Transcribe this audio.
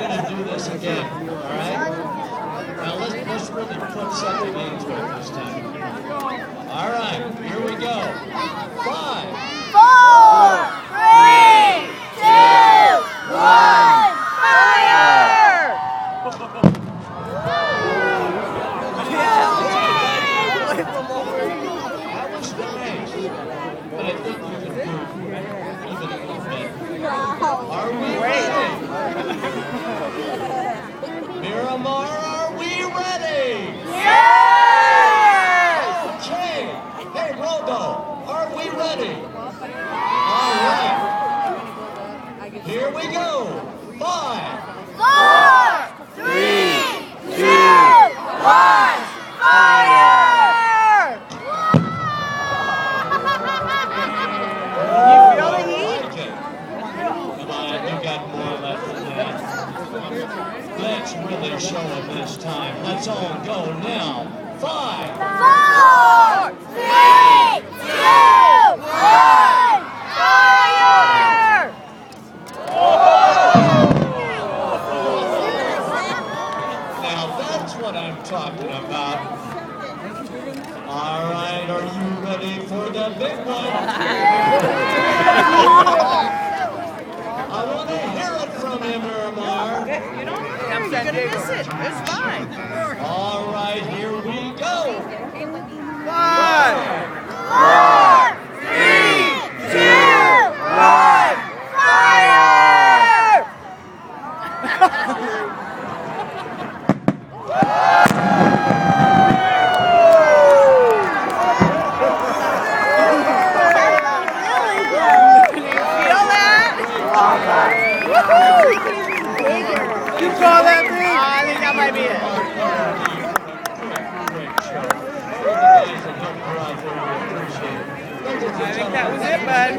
going to do this again, all right? Now let's really put something into it this time. All right, here we go. 5, 4, 3, 2, 1, fire! That was nice, but I think we can do even a little bit. Are we ready? Miramar, are we ready? Yes! Okay. Hey, Robo, are we ready? All right. Here we go. 5, 4, 3, 2, 1, fire! You feel the heat? Okay. Come on, you got more left than that. Let's really show them this time. Let's all go now. 5, 4, 3, 2, 1, fire! Now that's what I'm talking about. All right, are you ready for the big one? I want to hear it from you, Miramar. You don't have to. You're going to miss it. It's fine. All right, here we go. 5, 4, 3, 2, 1, fire! feel that? You call that big? I think that might be it. I think that was it, bud.